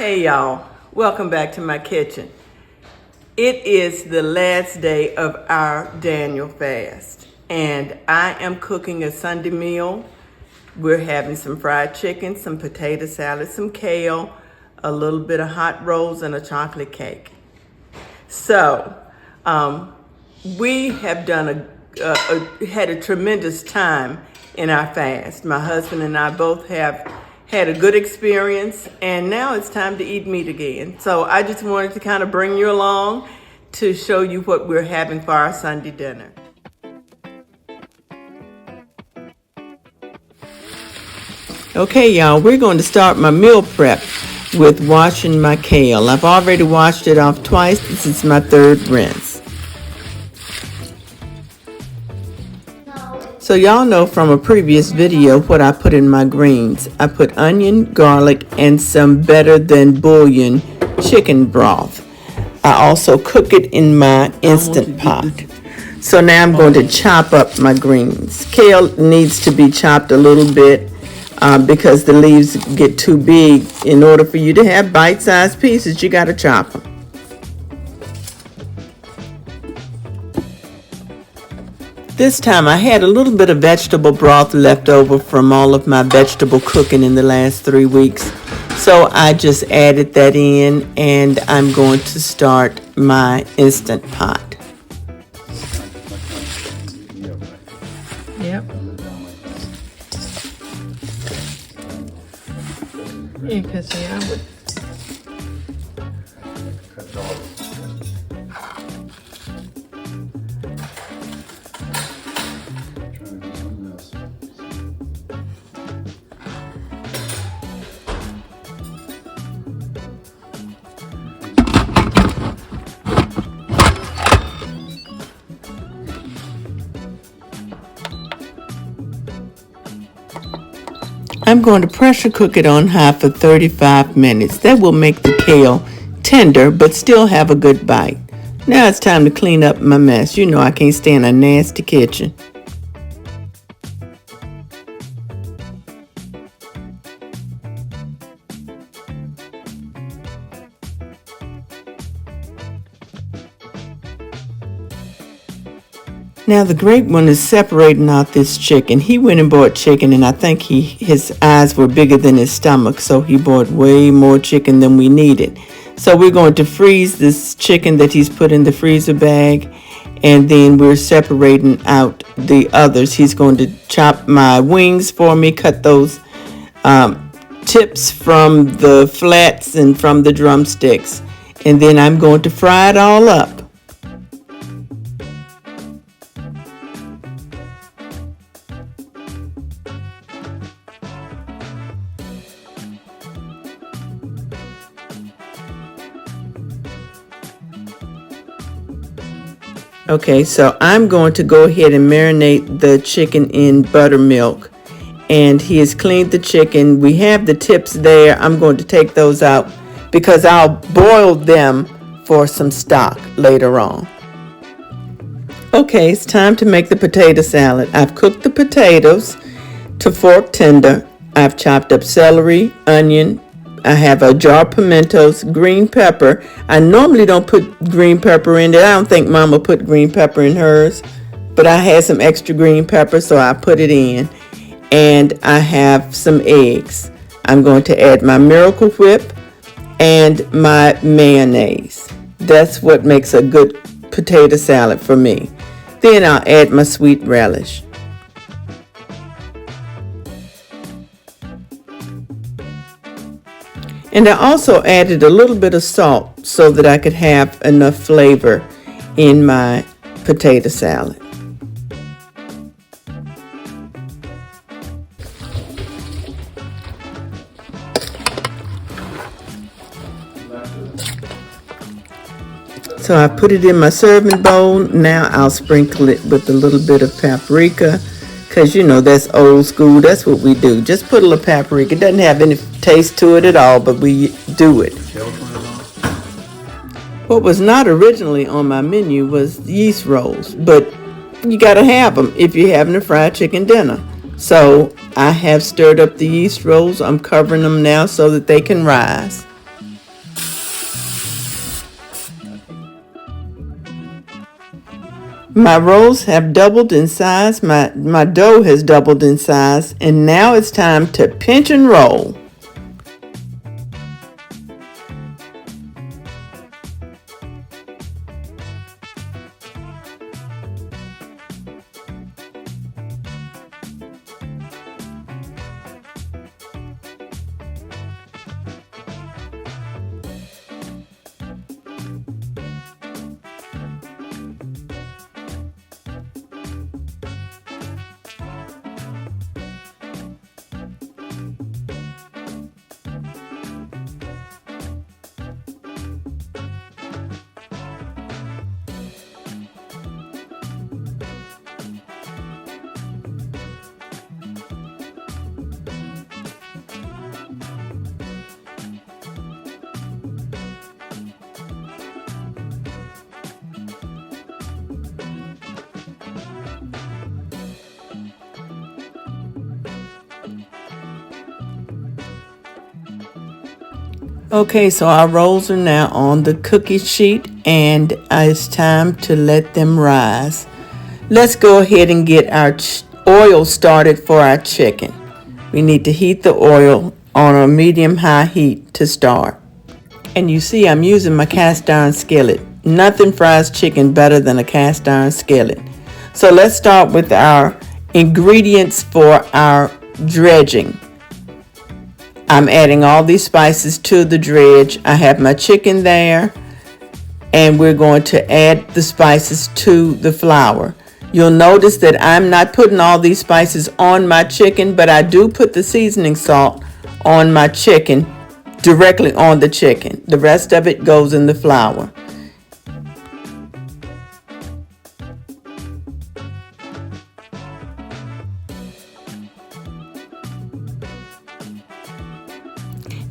Hey y'all, welcome back to my kitchen. It is the last day of our Daniel fast and I am cooking a Sunday meal. We're having some fried chicken, some potato salad, some kale, a little bit of hot rolls and a chocolate cake. So we have done had a tremendous time in our fast. My husband and I both have had a good experience, and now it's time to eat meat again. So I just wanted to kind of bring you along to show you what we're having for our Sunday dinner. Okay, y'all, we're going to start my meal prep with washing my kale. I've already washed it off twice. This is my third rinse. So y'all know from a previous video what I put in my greens. I put onion, garlic, and some better than bouillon chicken broth. I also cook it in my Instant Pot. So now I'm going to chop up my greens. Kale needs to be chopped a little bit because the leaves get too big. In order for you to have bite-sized pieces, you got to chop them. This time I had a little bit of vegetable broth left over from all of my vegetable cooking in the last 3 weeks. So I just added that in and I'm going to start my Instant Pot. Yep. Yeah, because I would. I'm going to pressure cook it on high for 35 minutes. That will make the kale tender but still have a good bite. Now it's time to clean up my mess. You know I can't stand a nasty kitchen. Now the great one is separating out this chicken. He went and bought chicken, and I think his eyes were bigger than his stomach, so he bought way more chicken than we needed. So we're going to freeze this chicken that he's put in the freezer bag, and then we're separating out the others. He's going to chop my wings for me, cut those tips from the flats and from the drumsticks, and then I'm going to fry it all up. Okay, so I'm going to go ahead and marinate the chicken in buttermilk. And he has cleaned the chicken. We have the tips there. I'm going to take those out because I'll boil them for some stock later on. Okay, it's time to make the potato salad. I've cooked the potatoes to fork tender. I've chopped up celery, onion. I have a jar of pimentos, green pepper. I normally don't put green pepper in it. I don't think Mama put green pepper in hers, but I had some extra green pepper, so I put it in. And I have some eggs. I'm going to add my Miracle Whip and my mayonnaise. That's what makes a good potato salad for me. Then I'll add my sweet relish. And I also added a little bit of salt so that I could have enough flavor in my potato salad. So I put it in my serving bowl. Now I'll sprinkle it with a little bit of paprika. Because, you know, that's old school. That's what we do. Just put a little paprika. It doesn't have any taste to it at all, but we do it. What was not originally on my menu was yeast rolls. But you got to have them if you're having a fried chicken dinner. So I have stirred up the yeast rolls. I'm covering them now so that they can rise. My rolls have doubled in size, my dough has doubled in size, and now it's time to pinch and roll. Okay, so our rolls are now on the cookie sheet, and it's time to let them rise. Let's go ahead and get our oil started for our chicken. We need to heat the oil on a medium-high heat to start. And you see I'm using my cast iron skillet. Nothing fries chicken better than a cast iron skillet. So let's start with our ingredients for our dredging. I'm adding all these spices to the dredge. I have my chicken there, and we're going to add the spices to the flour. You'll notice that I'm not putting all these spices on my chicken, but I do put the seasoning salt on my chicken, directly on the chicken. The rest of it goes in the flour.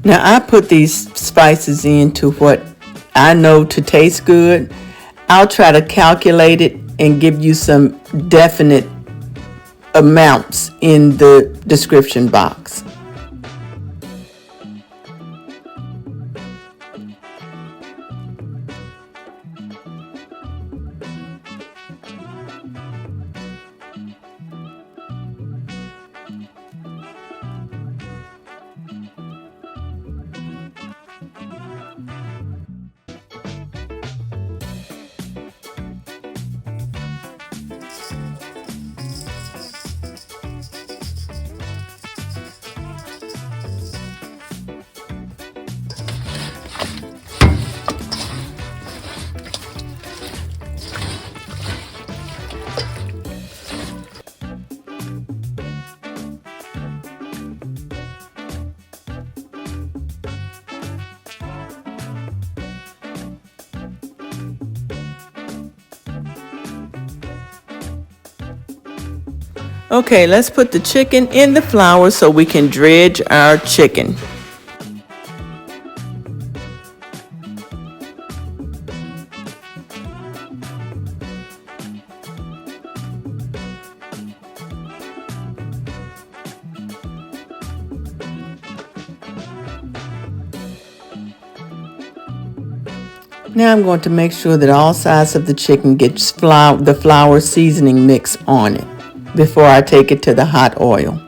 Now I put these spices into what I know to taste good. I'll try to calculate it and give you some definite amounts in the description box. Okay, let's put the chicken in the flour so we can dredge our chicken. Now I'm going to make sure that all sides of the chicken gets the flour seasoning mix on it before I take it to the hot oil.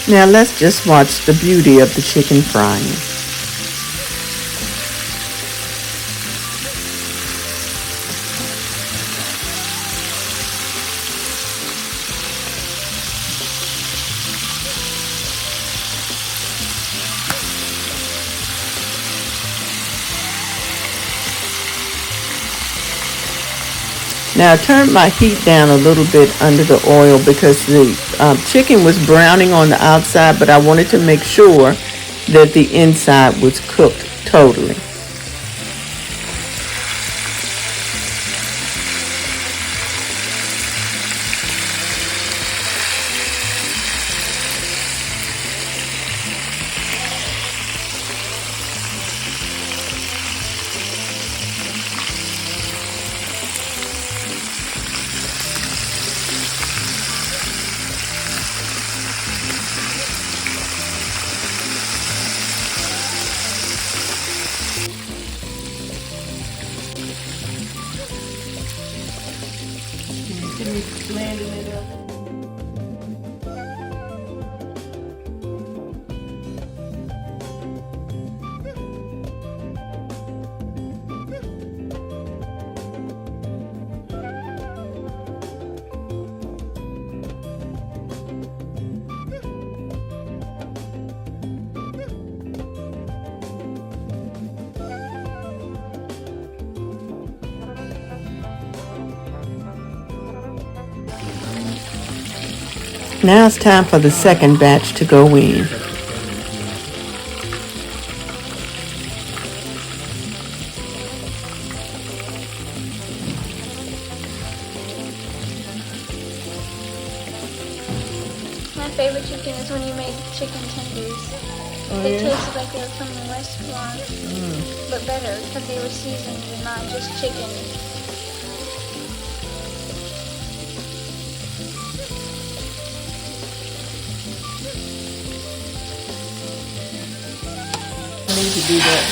Now let's just watch the beauty of the chicken frying. Now I turned my heat down a little bit under the oil because the chicken was browning on the outside, but I wanted to make sure that the inside was cooked totally. Blending it up. Now it's time for the second batch to go in. My favorite chicken is when you make chicken tenders. Oh, They yeah? taste like they're from a restaurant, but better because they were seasoned and not just chicken. I need to do that.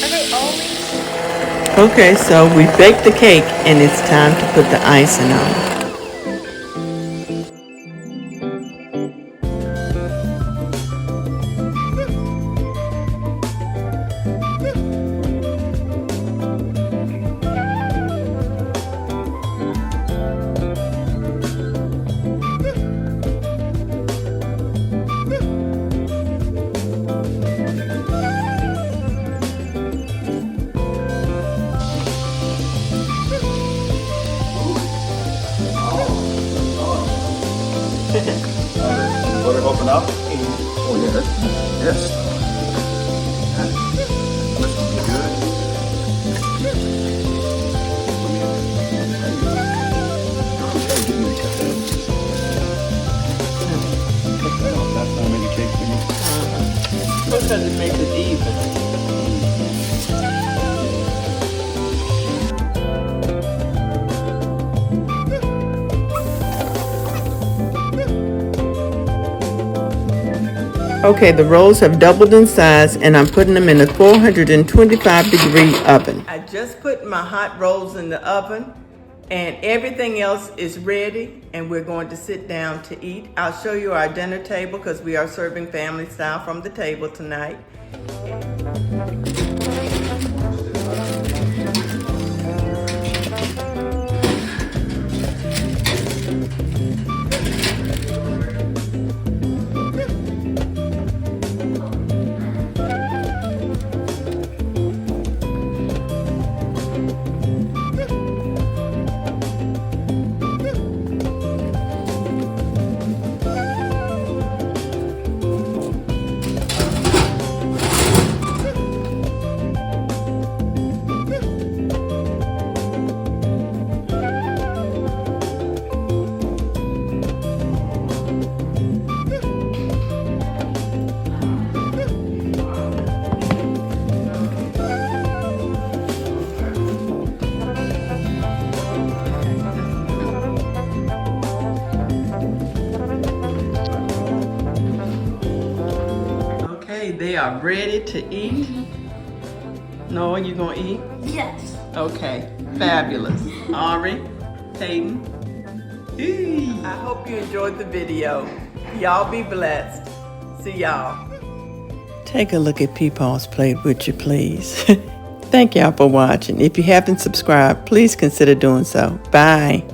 Are they always? Okay, so we baked the cake and it's time to put the icing on it. Butter open up. Oh yeah, yes. This will be good. Give me the cut that. Cut that off. That's how I make a cake for you. Because it makes it even. Okay, the rolls have doubled in size and I'm putting them in a 425-degree oven. I just put my hot rolls in the oven and everything else is ready and we're going to sit down to eat. I'll show you our dinner table because we are serving family style from the table tonight. They are ready to eat. Noah, you gonna eat? Yes. Okay, fabulous. Ari, Hayden. I hope you enjoyed the video. Y'all be blessed. See y'all. Take a look at Pepaw's plate, would you please? Thank y'all for watching. If you haven't subscribed, please consider doing so. Bye.